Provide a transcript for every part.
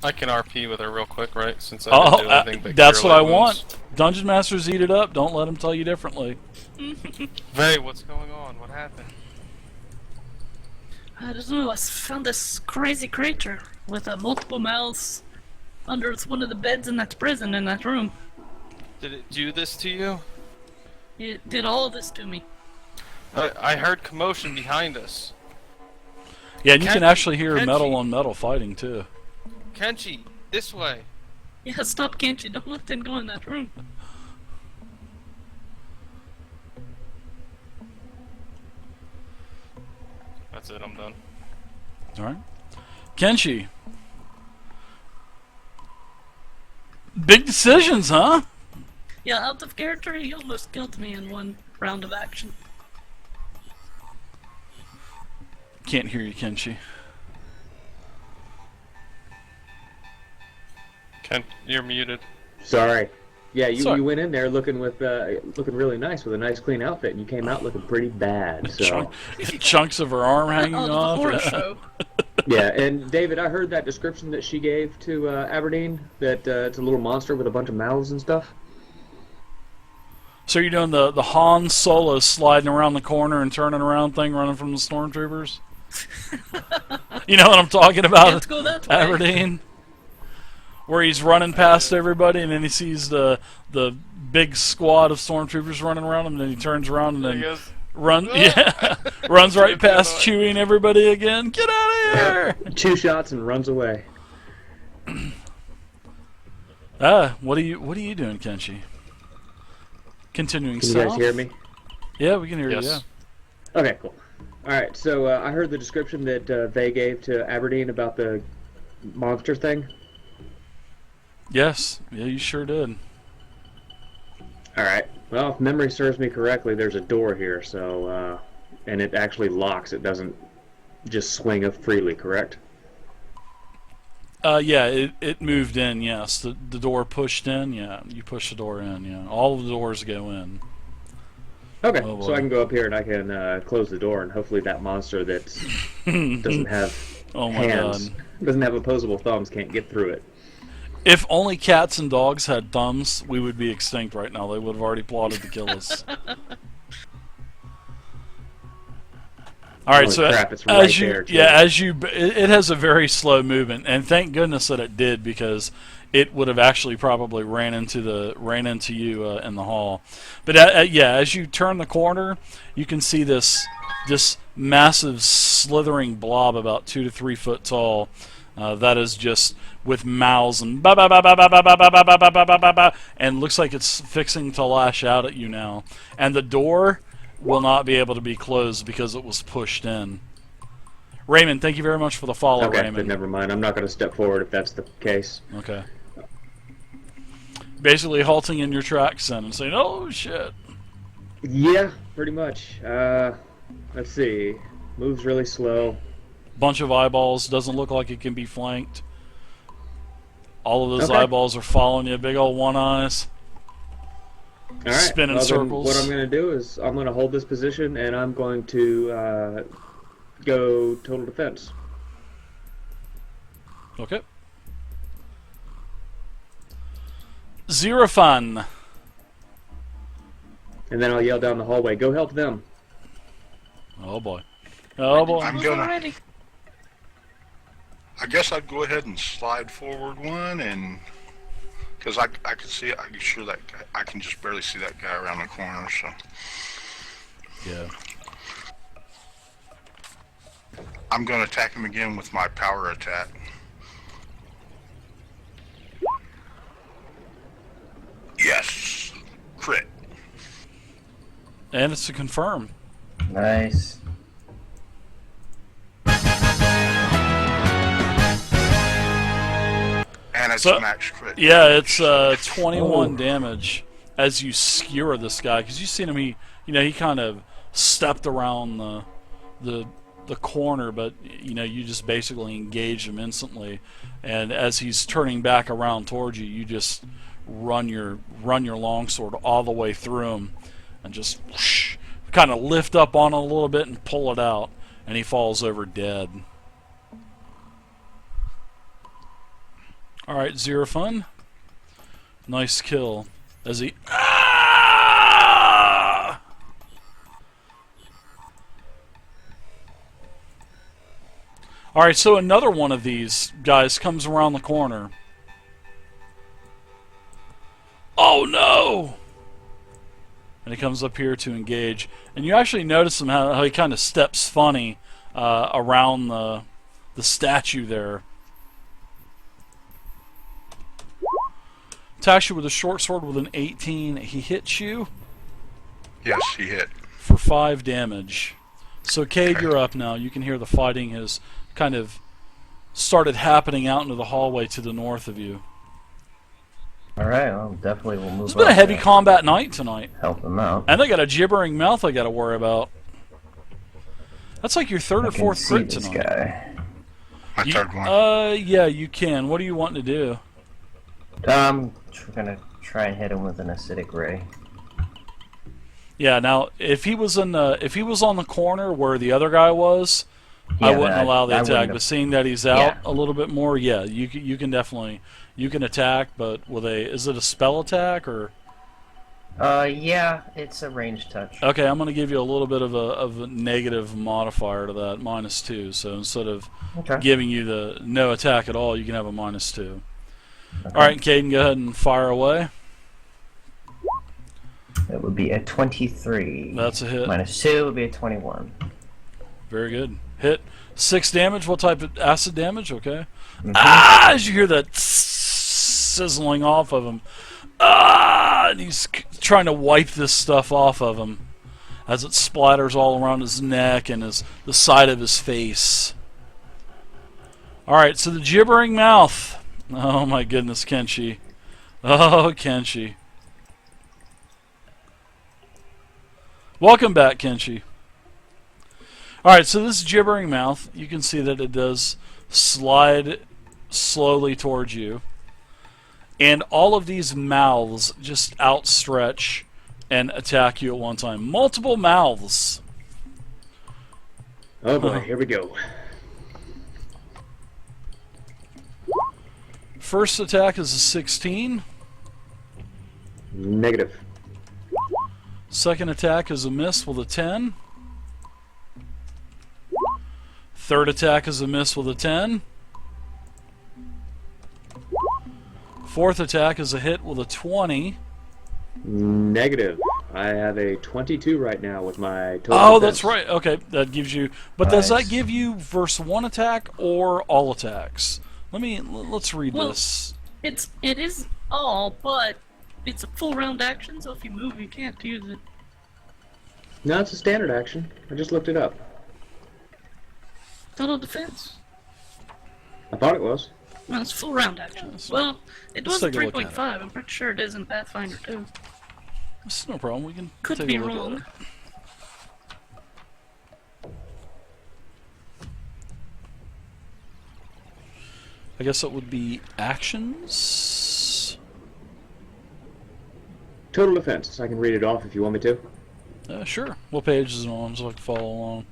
I can RP with her real quick, right? Since I Oh, didn't do anything but that's cure what I light wounds. want. Dungeon Masters eat it up. Don't let them tell you differently. Vey, what's going on? What happened? I don't know, I found this crazy creature with multiple mouths under one of the beds in that prison in that room. Did it do this to you? It did all of this to me. I heard commotion behind us. Yeah, and you can actually hear Kenshi. metal on metal fighting too. Kenshi, this way. Yeah, stop, can't you? Don't let them go in that room. That's it, I'm done. Alright. Kenshi. Big decisions, huh? Yeah, out of character, he almost killed me in one round of action. Can't hear you, Kenshi. Ken, you're muted. Sorry. Yeah, Sorry. you went in there looking really nice with a nice clean outfit, and you came out looking pretty bad. So Chunks of her arm hanging Out of off. the horror show. yeah, and David, I heard that description that she gave to Aberdeen, that it's a little monster with a bunch of mouths and stuff. So you're doing the Han Solo sliding around the corner and turning around thing, running from the stormtroopers? You know what I'm talking about? Can't go that way. Aberdeen, where he's running past everybody, and then he sees the big squad of stormtroopers running around him, and then he turns around and There he then goes. runs right past Chewie and everybody again. Get out of here! 2 shots and runs away. What are you doing, Kenshi? Continuing Can you south. guys hear me? Yeah, we can hear Yes. you. Yeah. Okay, cool. All right, so I heard the description that they gave to Aberdeen about the monster thing. Yes, yeah, you sure did. All right. Well, if memory serves me correctly, there's a door here, so and it actually locks. It doesn't just swing up freely, correct? Yeah, it moved in. Yes, the door pushed in. Yeah, you push the door in. Yeah, all of the doors go in. Okay, Oh, so boy. I can go up here and I can close the door, and hopefully that monster that doesn't have Oh my hands, God! doesn't have opposable thumbs, can't get through it. If only cats and dogs had thumbs, we would be extinct right now. They would have already plotted to kill us. All right, Holy so crap, it's right as you there, too. it has a very slow movement, and thank goodness that it did, because it would have actually probably ran into you in the hall. But yeah, as you turn the corner, you can see this massive slithering blob about 2 to 3 foot tall. That is just with mouths and ba ba ba ba ba ba ba ba ba ba ba ba ba ba, and looks like it's fixing to lash out at you now. And the door will not be able to be closed because it was pushed in. Raymond, thank you very much for the follow, Okay, Raymond. but never mind. I'm not going to step forward if that's the case. Okay. Basically halting in your tracks then and saying, "Oh shit." Yeah, pretty much. Let's see. Moves really slow. Bunch of eyeballs. Doesn't look like it can be flanked. All of those Okay. eyeballs are following you. Big old one eyes. All right. Spinning well, then circles. what I'm going to do is I'm going to hold this position and I'm going to go total defense. Okay. Zero fun. And then I'll yell down the hallway, "Go help them." Oh boy. Oh boy. I'm gonna- Already. I guess I'd go ahead and slide forward one, and because I can see, I'm sure that guy, I can just barely see that guy around the corner. So Yeah. I'm gonna attack him again with my power attack. Yes, crit. And it's to confirm. Nice. And it's So- a max crit. Yeah, it's 21 damage as you skewer this guy, because you've seen him. He kind of stepped around the corner, but you just basically engage him instantly, and as he's turning back around towards you, you just run your longsword all the way through him, and just whoosh, kind of lift up on it a little bit and pull it out, and he falls over dead. All right, Zero Fun. Nice kill. As he. Ah! All right, so another one of these guys comes around the corner. Oh no! And he comes up here to engage, and you actually notice him how he kind of steps funny around the statue there. Attacks you with a short sword with an 18. He hits you Yes, he hit. for 5 damage. So Cade, Okay. you're up now. You can hear the fighting has kind of started happening out into the hallway to the north of you. Alright, well, definitely we'll move It's been a up heavy and combat night tonight. help them out. And they got a gibbering mouth I got to worry about. That's like your third I or can fourth see crit this tonight. guy. My third one. Yeah, you can. What are you wanting to do? I'm gonna try and hit him with an acidic ray. Yeah, now if he was on the corner where the other guy was, I Yeah, wouldn't that- allow the I attack. wouldn't But have- seeing that he's out Yeah. a little bit more, yeah, you can definitely attack. But with is it a spell attack or? Yeah, it's a range touch. Okay, I'm going to give you a little bit of a negative modifier to that, -2. So instead of Okay. giving you the no attack at all, you can have a -2. Okay. All right, Caden, go ahead and fire away. It would be a 23. That's a hit. -2 would be a 21. Very good. Hit. 6 damage. What type of acid damage? Okay. Mhm. Ah! As you hear that sizzling off of him. Ah! And he's trying to wipe this stuff off of him as it splatters all around his neck and the side of his face. All right, so the gibbering mouth. Oh my goodness, Kenshi. Oh, Kenshi. Welcome back, Kenshi. Alright, so this gibbering mouth, you can see that it does slide slowly towards you. And all of these mouths just outstretch and attack you at one time. Multiple mouths. Oh boy, here we go. First attack is a 16. Negative. Second attack is a miss with a 10. Third attack is a miss with a 10. Fourth attack is a hit with a 20. Negative. I have a 22 right now with my total Oh, defense. that's right. Okay, that gives you. But does that Nice. give you verse 1 attack or all attacks? Let's read Well- this. It is all, but it's a full round action, so if you move, you can't use it. No, it's a standard action. I just looked it up. Total defense. I thought it was. Well, it's full round action. Well, it Let's was take a look at it. 3.5. I'm pretty sure it is in Pathfinder too. It's no problem. We can Could take be a look at wrong. it. I guess it would be actions. Total defense. I can read it off if you want me to. Sure. What page is it on so I can follow along?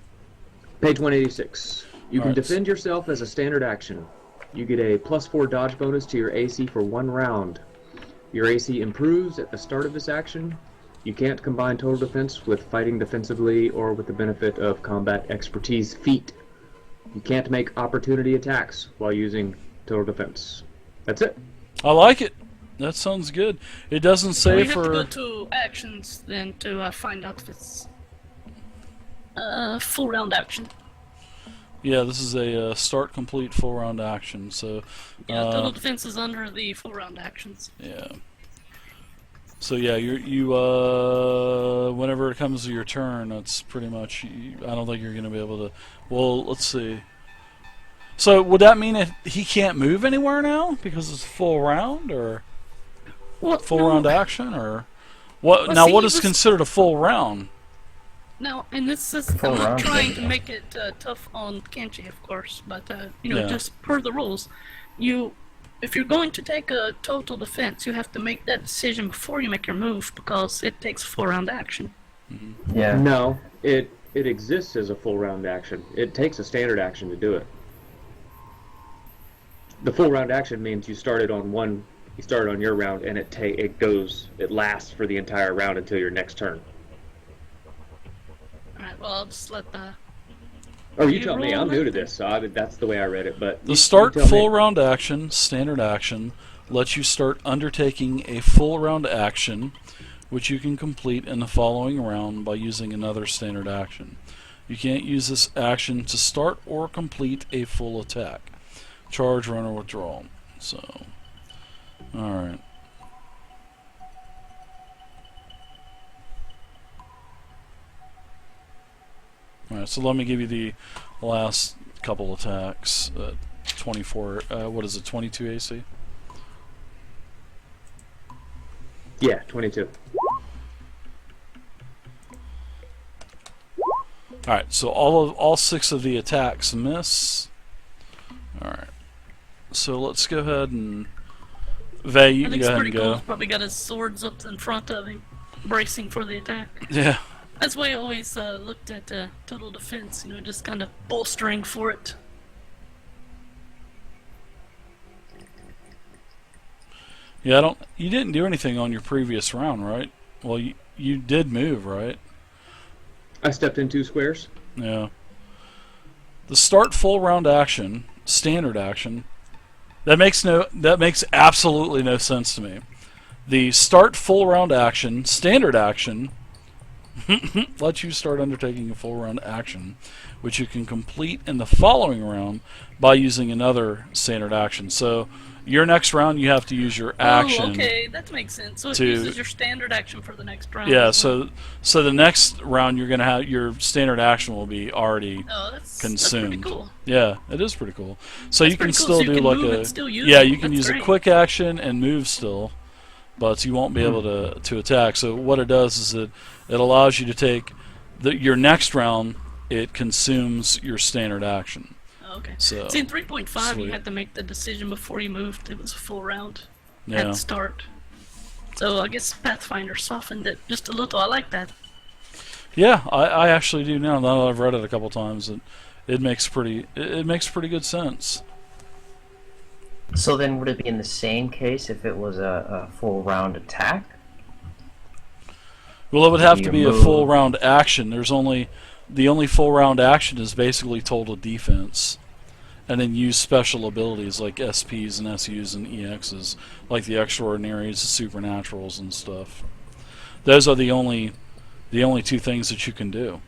Page 186. You can Alright. defend yourself as a standard action. You get a +4 dodge bonus to your AC for 1 round. Your AC improves at the start of this action. You can't combine total defense with fighting defensively or with the benefit of combat expertise feat. You can't make opportunity attacks while using total defense. That's it. I like it. That sounds good. It doesn't say We have to for. go to actions then to find out if it's full round action. Yeah, this is a start complete full round action. So Yeah, total defense is under the full round actions. yeah. So yeah, you whenever it comes to your turn, that's pretty much. I don't think you're going to be able to. Well, let's see. So would that mean that he can't move anywhere now because it's full round or Well, full no. round action or what? Well, Now see, what is this- considered a full round? Now, and this is Full I'm not round trying to thing. make it tough on Kenji, of course, but Yeah. just per the rules, if you're going to take a total defense, you have to make that decision before you make your move because it takes full round action. Yeah. No, it exists as a full round action. It takes a standard action to do it. The full round action means you started on your round, and it lasts for the entire round until your next turn. Alright, well, I'll just let the... Oh, you You tell me. roll I'm new to it. this, so that's the way I read it. But The you start tell me. full round action, standard action, lets you start undertaking a full round action, which you can complete in the following round by using another standard action. You can't use this action to start or complete a full attack, charge, run, or withdrawal. So, alright. Alright, so let me give you the last couple attacks. 24, what is it, 22 AC? Yeah, 22. Alright, so all 6 of the attacks miss. Alright. So let's go ahead and... Vay, you I can think go it's ahead pretty and cool. go. He's probably got his swords up in front of him, bracing for the attack. Yeah. That's why I always looked at total defense, you know, just kind of bolstering for it. Yeah, you didn't do anything on your previous round, right? Well, you did move, right? I stepped in 2 squares. Yeah. The start full round action, standard action, that makes absolutely no sense to me. The start full round action, standard action, lets you start undertaking a full round action, which you can complete in the following round by using another standard action. So your next round, you have to use your action. Oh, okay, that makes sense. So it to- uses your standard action for the next round. Yeah, as well. so the next round you're gonna have your standard action will be already Oh, that's consumed. pretty cool. Yeah, it is pretty cool. So you can pretty cool, still so you do can like move a and still use yeah, it. you can That's use great. a quick action and move still, but you won't be able to attack. So what it does is it allows you to take your next round. It consumes your standard action. Oh, okay. So See, in 3.5, sweet. you had to make the decision before you moved. It was a full round at yeah, the start. So I guess Pathfinder softened it just a little. I like that. yeah, I actually do now. Now that I've read it a couple times, it makes pretty good sense. So then would it be in the same case if it was a full round attack? Well, it would have to Your be a move. full round action. The only full round action is basically total defense, and then use special abilities like SPs and SUs and EXs, like the extraordinaries, the supernaturals, and stuff. Those are the only 2 things that you can do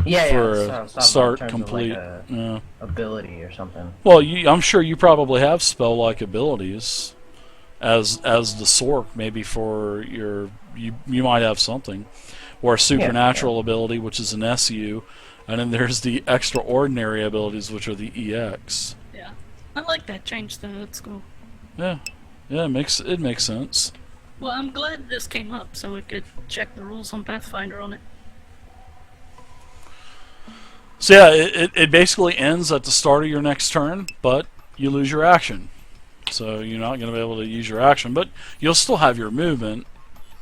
Yeah, for yeah. a so- so in start terms of complete. like a Yeah. ability or something. Well, I'm sure you probably have spell-like abilities, as the Sork maybe for your you might have something, or a supernatural ability, which is an SU, and then there's the extraordinary abilities, which are the EX. Yeah. I like that change, though. That's cool. Yeah, it makes sense. Well, I'm glad this came up so we could check the rules on Pathfinder on it. So yeah, it basically ends at the start of your next turn, but you lose your action. So you're not going to be able to use your action, but you'll still have your movement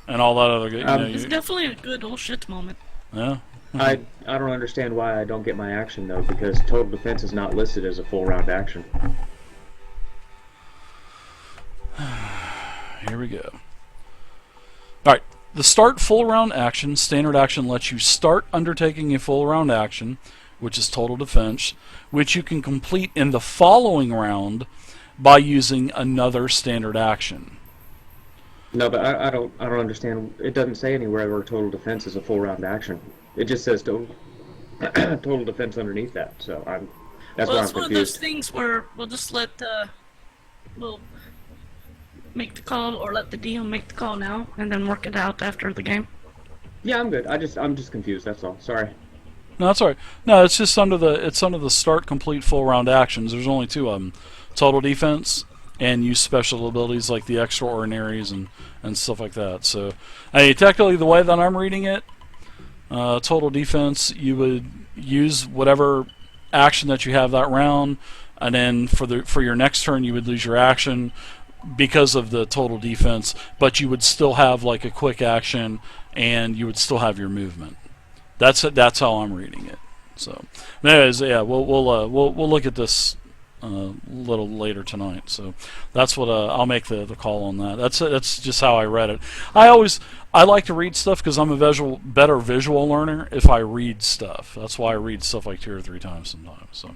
and all that other good. It's definitely a good oh shit moment. Yeah. I don't understand why I don't get my action though, because total defense is not listed as a full round action. Here we go. Alright, the start full round action, standard action lets you start undertaking a full round action, which is total defense, which you can complete in the following round by using another standard action. No, but I don't understand. It doesn't say anywhere where total defense is a full round action. It just says total total defense underneath that. So that's Well, why I'm it's one of those confused. things where we'll just let we'll make the call or let the DM make the call now and then work it out after the game. Yeah, I'm good. I'm just confused. That's all. Sorry. No, that's all right. No, it's just under the start complete full round actions. There's only 2 of them: total defense and use special abilities like the extraordinaries and stuff like that. So, technically, the way that I'm reading it, total defense, you would use whatever action that you have that round, and then for your next turn, you would lose your action because of the total defense, but you would still have like a quick action, and you would still have your movement. That's how I'm reading it. So, anyways, yeah, we'll look at this a little later tonight. So that's what I'll make the call on that. That's just how I read it. I like to read stuff because I'm a better visual learner if I read stuff. That's why I read stuff like 2 or 3 times sometimes. So.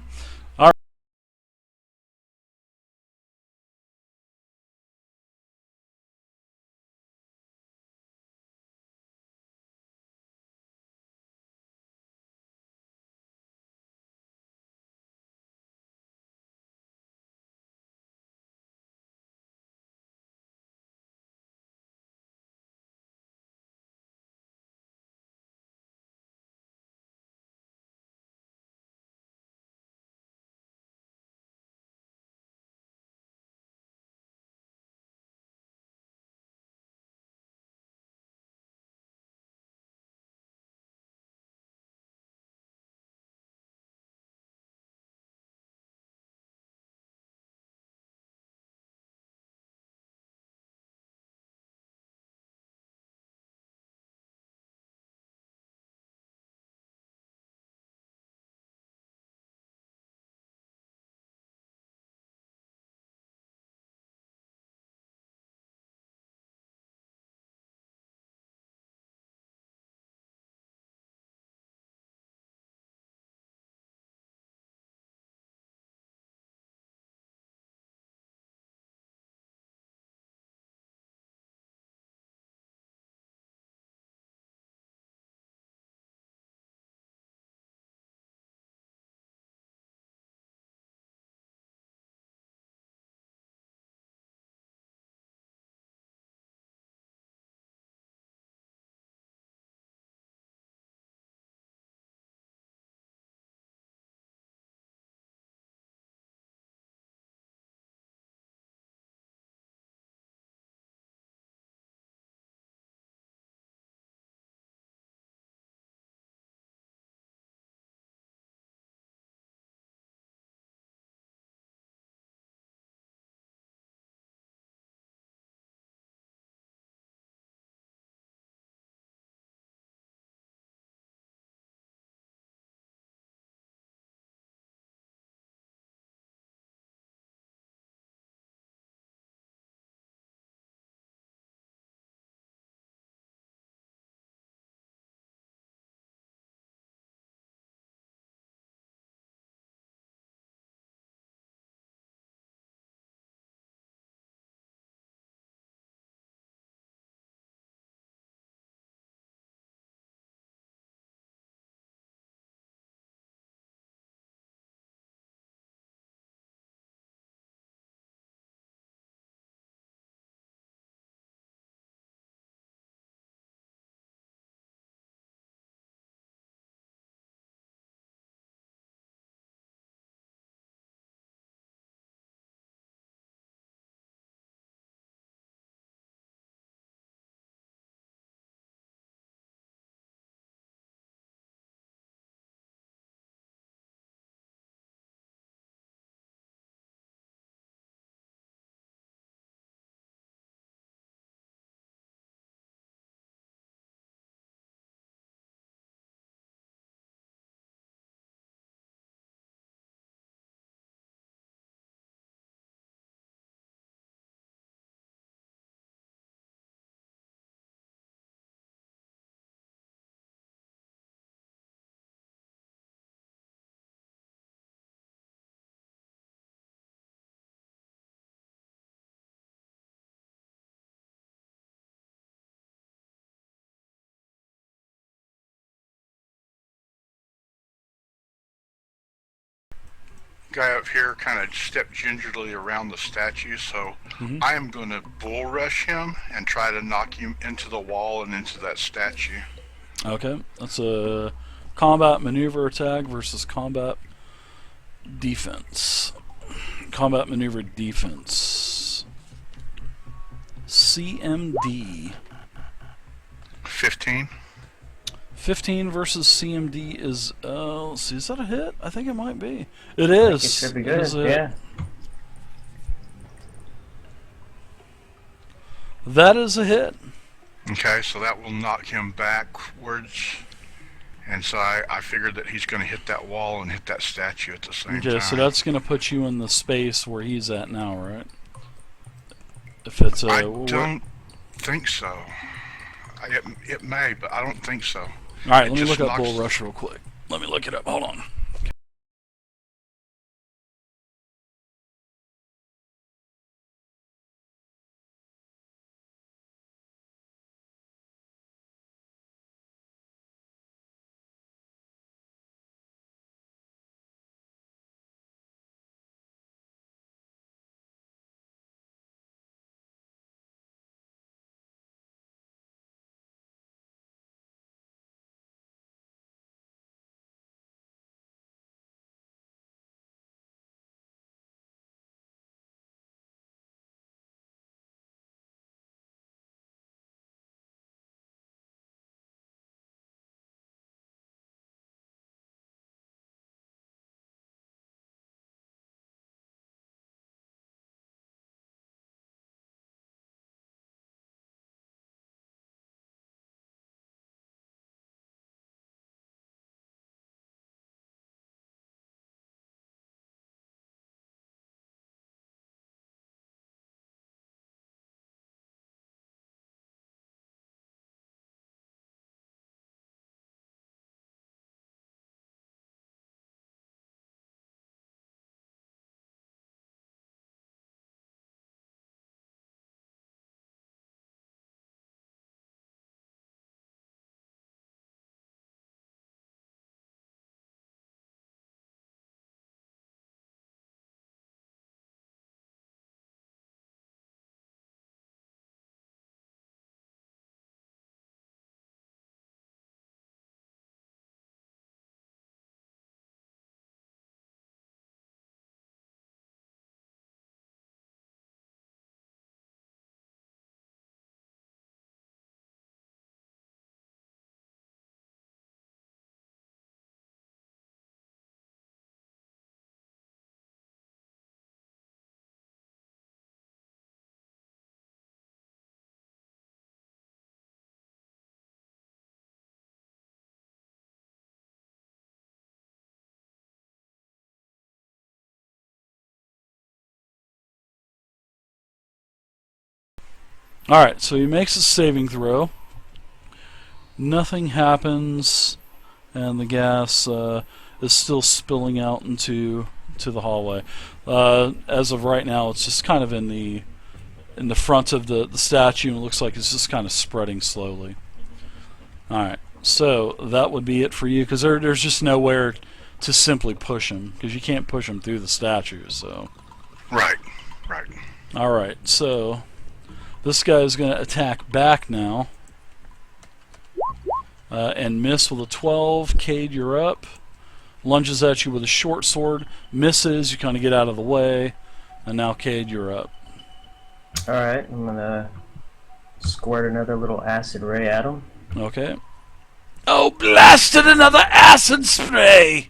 Guy up here kind of stepped gingerly around the statue, so I am going to bull rush him and try to knock him into the wall and into that statue. Okay, that's a combat maneuver attack versus combat defense. Combat maneuver defense. CMD. 15. 15 versus CMD is, let's see, is that a hit? I think it might be. It is. It should be It good. is a hit. Yeah. That is a hit. Okay, so that will knock him backwards. And so I figured that he's going to hit that wall and hit that statue at the same Okay, time. so that's going to put you in the space where he's at now, right? If it's I don't think so. It may, but I don't think so. Alright, It let me just look up knocks- Bull Rush real quick. Let me look it up. Hold on. Alright, so he makes a saving throw. Nothing happens, and the gas is still spilling out into the hallway. As of right now, it's just kind of in the front of the statue, and it looks like it's just kind of spreading slowly. Alright, so that would be it for you, because there's just nowhere to simply push him, because you can't push him through the statue, so... Right. Alright, so... this guy is going to attack back now. And miss with a 12. Cade, you're up. Lunges at you with a short sword. Misses. You kind of get out of the way. And now, Cade, you're up. Alright, I'm gonna squirt another little acid ray at him. Okay. Oh, blasted! Another acid spray!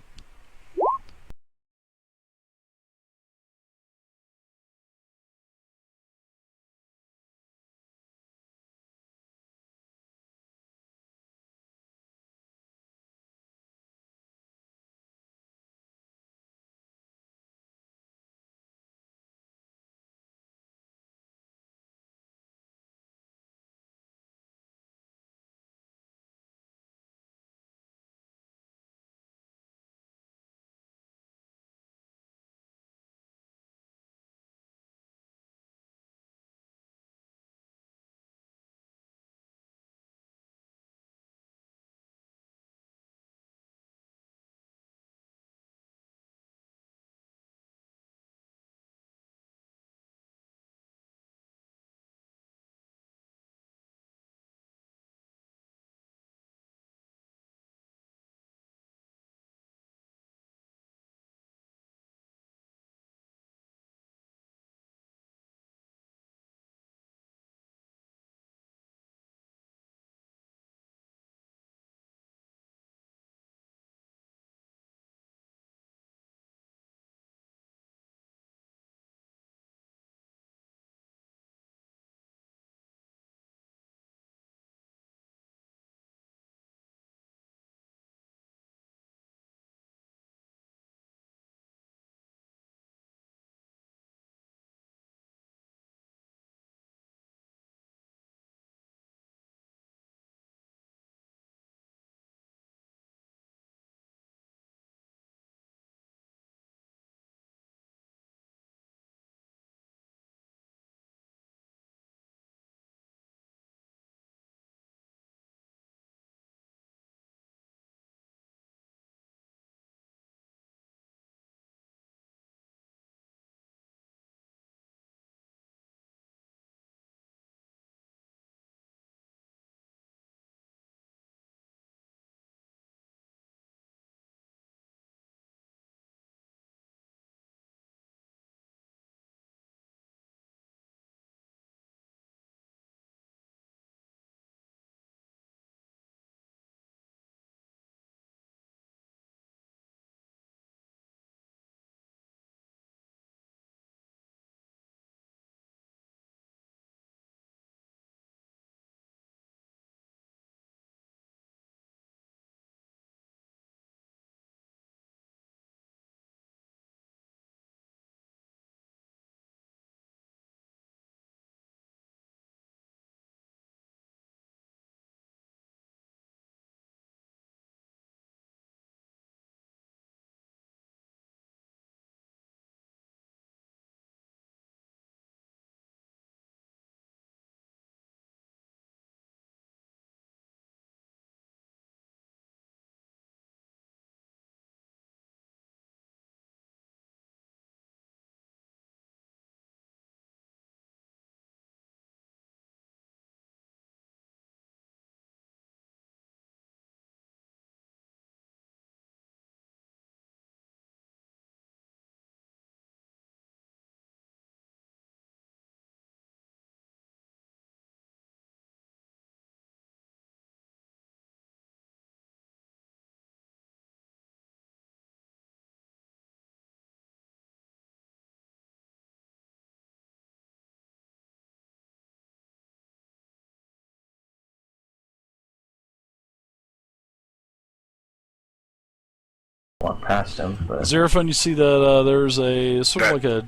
walk past him. But Xerophone, you see that there's a sort of like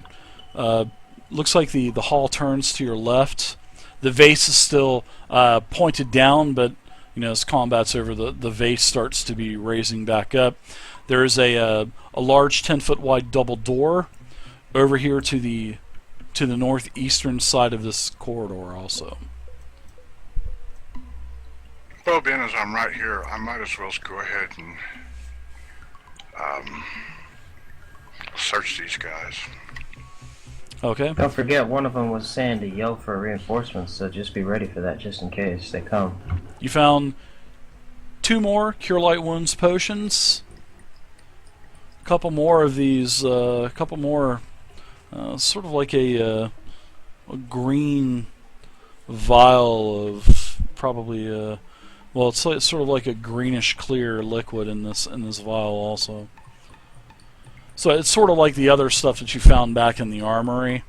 a looks like the hall turns to your left. The vase is still pointed down, but as combat's over, the vase starts to be raising back up. There is a large 10-foot wide double door over here to the northeastern side of this corridor also. Well, Ben, as I'm right here, I might as well go ahead and search these guys. Okay. don't forget, one of them was saying to yell for reinforcements, so just be ready for that just in case they come. You found 2 more Cure Light Wounds potions. A couple more of these, sort of like a green vial of probably, well, it's sort of like a greenish clear liquid in this vial also. So it's sort of like the other stuff that you found back in the armory.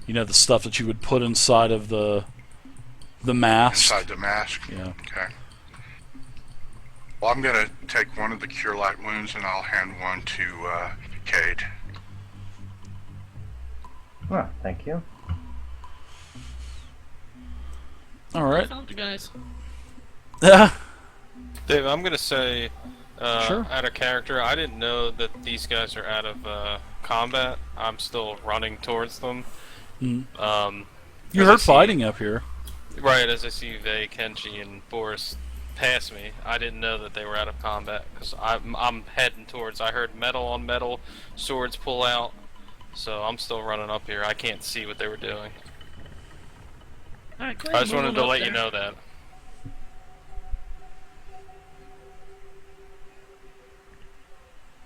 The stuff that you would put inside of the mask. Inside the mask? Yeah. Okay. Well, I'm going to take one of the Cure Light Wounds and I'll hand one to Cade. Well, thank you. All I right. found you guys. Yeah. Dave, I'm gonna say, Sure. out of character, I didn't know that these guys are out of combat. I'm still running towards them. Mm. As You I heard see- fighting up here. Right, as I see Vey, Kenshi, and Boris pass me, I didn't know that they were out of combat because I'm heading towards. I heard metal on metal, swords pull out, so I'm still running up here. I can't see what they were doing. Alright, go I ahead. just move wanted on to up let you there. know that.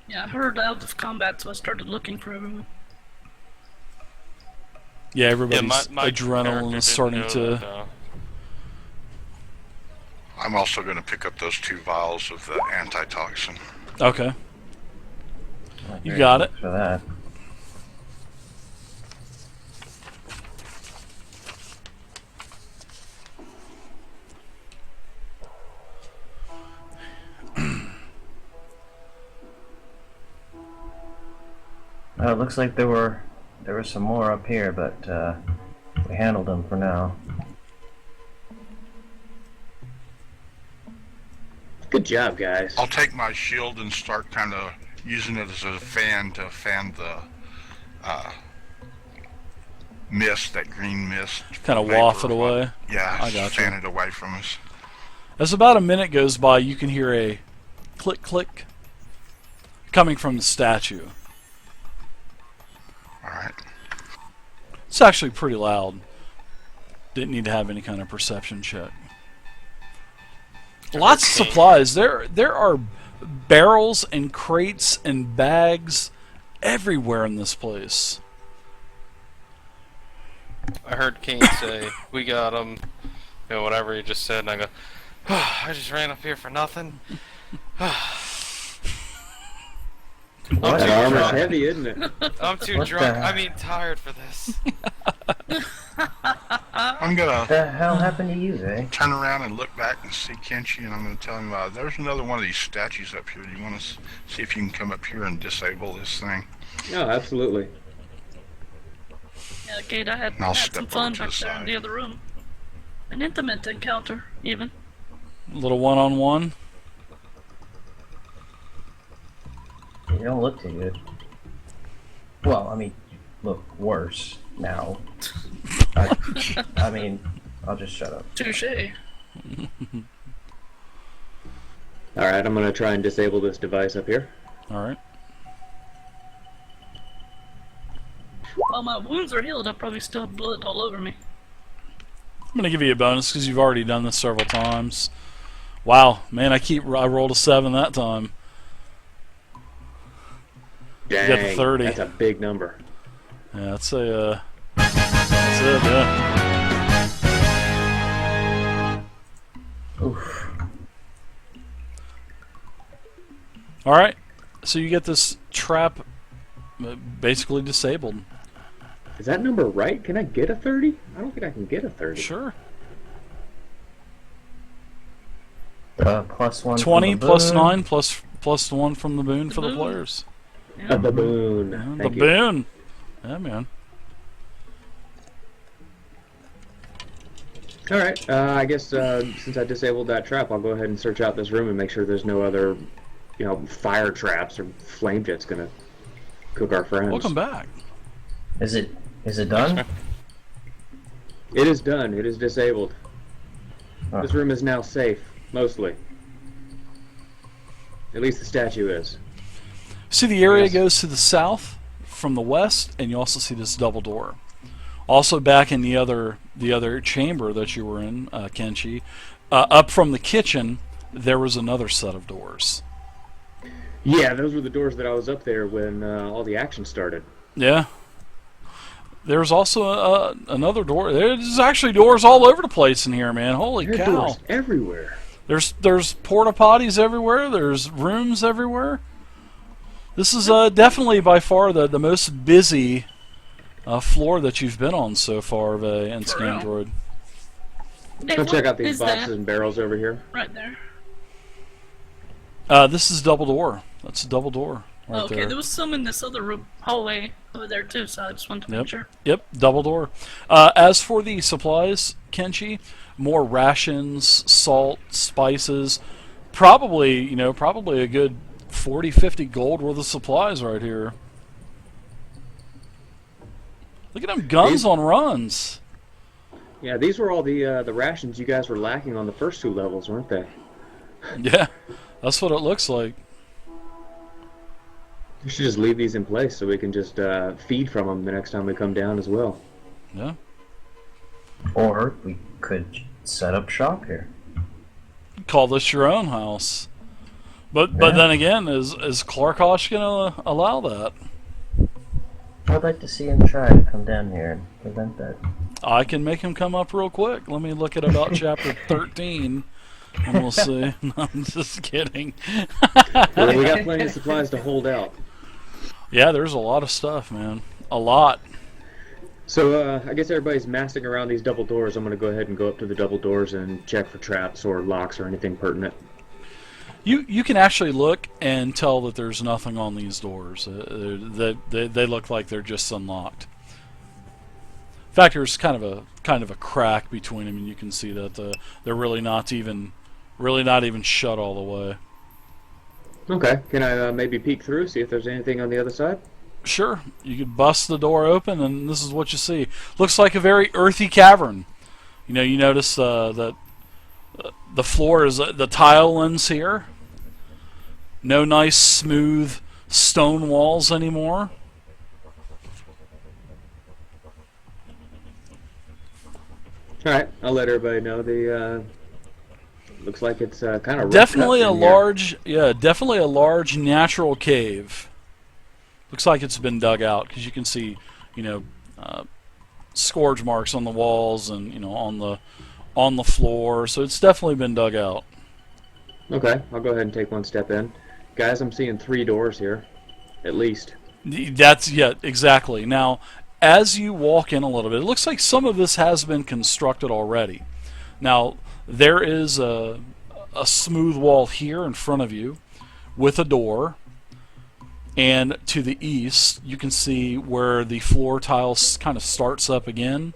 Yeah, I heard out of combat, so I started looking for everyone. Yeah, everybody's my adrenaline character is didn't starting know to. that, I'm also going to pick up those 2 vials of the antitoxin. Okay. Well, You very got good it. for that. It looks like there were some more up here, but we handled them for now. Good job, guys. I'll take my shield and start kind of using it as a fan to fan the mist, that green mist. Kind of vapor waft it or what- away. Yeah, I gotcha. fan it away from us. As about a minute goes by, you can hear a click click coming from the statue. Alright. It's actually pretty loud. Didn't need to have any kind of perception check. Lots of supplies. There are barrels and crates and bags everywhere in this place. I heard Kane say, "We got him," whatever he just said, and I go, "I just ran up here for nothing." What? That armor's heavy, isn't it? I'm too What the drunk. heck? I mean, tired for this. I'm going What to the hell happened to you, eh? turn around and look back and see Kenshi, and I'm going to tell him, there's another one of these statues up here. Do you want to see if you can come up here and disable this thing? No, absolutely. Yeah, Kate, I had I'll some step fun over to back the there in side. the other room. An intimate encounter, even. A little one-on-one. You don't look too good. Well, I mean, you look worse now. I mean, I'll just shut up. Touche. Alright, I'm gonna try and disable this device up here. All right. While my wounds are healed, I probably still have blood all over me. I'm gonna give you a bonus because you've already done this several times. Wow, man, I rolled a 7 that time. Dang, got the 30. That's a big number. Yeah, that's a. That's it. Yeah. Oof. All right. So you get this trap basically disabled. Is that number right? Can I get a 30? I don't think I can get a 30. Sure. +1. 20 from the plus boon. 9 plus plus 1 from the boon The for the boon. players. Yeah. A baboon. Yeah, the Thank you. boon. Yeah, man. All right. I guess since I disabled that trap, I'll go ahead and search out this room and make sure there's no other, fire traps or flame jets gonna cook our friends. Welcome back. Is it done? It is done. It is disabled. Huh. This room is now safe, mostly. At least the statue is. See, the area Yes. goes to the south from the west, and you also see this double door. Also, back in the other chamber that you were in, Kenshi, up from the kitchen, there was another set of doors. Yeah, those were the doors that I was up there when all the action started. Yeah. There's also another door. There's actually doors all over the place in here, man. Holy There are cow! doors everywhere. There's porta potties everywhere. There's rooms everywhere. This is definitely by far the most busy floor that you've been on so far, Vay and For real? Scandroid. Dave, Go check what out these is boxes that and barrels over here. right there? This is double door. That's a double door right Oh, okay, there. there was some in this other room, hallway over there too, so I just wanted to Yep. make sure. Yep, double door. As for the supplies, Kenshi, more rations, salt, spices, probably a good 40, 50 gold worth of supplies right here. Look at them guns on runs. Yeah, these were all the rations you guys were lacking on the first 2 levels, weren't they? Yeah, that's what it looks like. We should just leave these in place so we can just feed from them the next time we come down as well. Yeah. Or we could set up shop here. Call this your own house. But Yeah. then again, is Clarkosh gonna allow that? I'd like to see him try to come down here and prevent that. I can make him come up real quick. Let me look at about chapter 13, and we'll see. No, I'm just kidding. Well, we got plenty of supplies to hold out. Yeah, there's a lot of stuff, man. A lot. So I guess everybody's massing around these double doors. I'm going to go ahead and go up to the double doors and check for traps or locks or anything pertinent. You can actually look and tell that there's nothing on these doors. They look like they're just unlocked. In fact, there's kind of a crack between them, and you can see that they're really not even shut all the way. Okay, can I maybe peek through, see if there's anything on the other side? Sure, you could bust the door open, and this is what you see. Looks like a very earthy cavern. You notice that the floor is the tile ends here. No nice smooth stone walls anymore. All right, I'll let everybody know. The looks like it's kind of Definitely a large natural cave. Looks like it's been dug out because you can see, scourge marks on the walls and on the floor. So it's definitely been dug out. Okay, I'll go ahead and take one step in. Guys, I'm seeing 3 doors here, at least. Exactly. Now, as you walk in a little bit, it looks like some of this has been constructed already. Now, there is a smooth wall here in front of you with a door. And to the east, you can see where the floor tiles kind of starts up again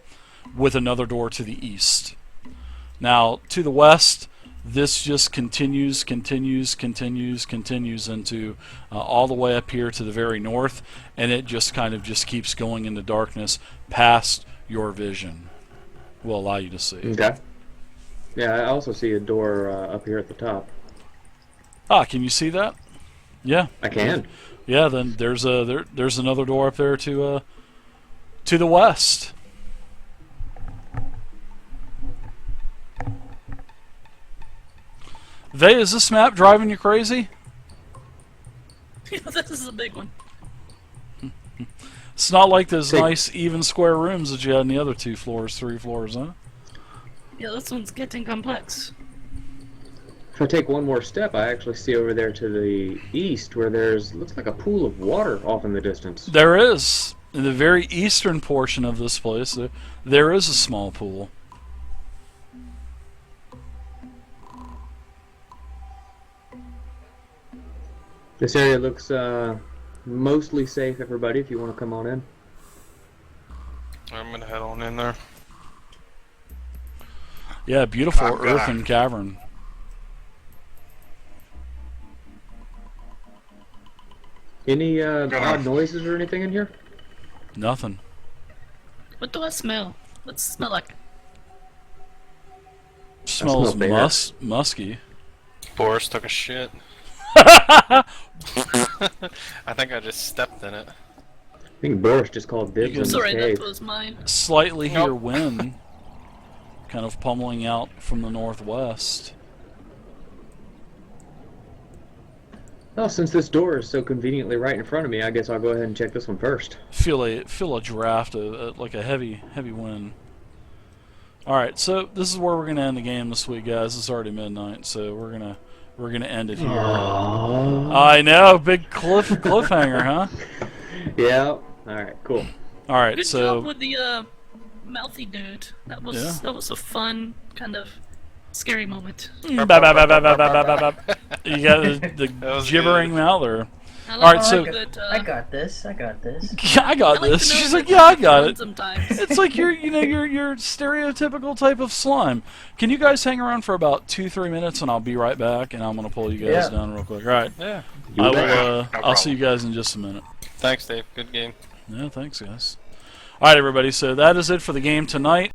with another door to the east. Now, to the west, this just continues into all the way up here to the very north, and it just keeps going into darkness past your vision. Will allow you to see. Okay. Yeah, I also see a door up here at the top. Can you see that? Yeah. I can. Yeah, then there's another door up there to the west. Vay, is this map driving you crazy? Yeah, this is a big one. It's not like those Take- nice even square rooms that you had in the other 2 floors, 3 floors, huh? Yeah, this one's getting complex. If I take one more step, I actually see over there to the east where looks like a pool of water off in the distance. There is. In the very eastern portion of this place, there is a small pool. This area looks mostly safe, everybody, if you want to come on in. I'm gonna head on in there. Yeah, beautiful I'm gonna- earthen cavern. Any odd noises or anything in here? Nothing. What do I smell? What's it smell like? Smells smell bear. musky. Boris took a shit. I think I just stepped in it. I think Boris just called dibs You on can- this Sorry, cave. that was mine. Slightly hear Nope. wind kind of pummeling out from the northwest. Well, since this door is so conveniently right in front of me, I guess I'll go ahead and check this one first. Feel a draft, like a heavy wind. All right, so this is where we're gonna end the game this week, guys. It's already midnight, so we're gonna end it here. I know, big cliffhanger, huh? Yeah. All right. Cool. All right, Good so job with the mouthy dude. That was Yeah. that was a fun kind of scary moment. you got the That was gibbering good. mouth there. I All right, like so- that, I got this. I got this. Yeah, I got I like this. to know She's that like, yeah, I it's got fun it. Sometimes. It's like your stereotypical type of slime. Can you guys hang around for about 2-3 minutes, and I'll be right back, and I'm gonna pull you guys Yeah. down real quick. All right. Yeah. I will. No I'll see problem. you guys in just a minute. Thanks, Dave. Good game. Yeah, thanks, guys. All right, everybody. So that is it for the game tonight.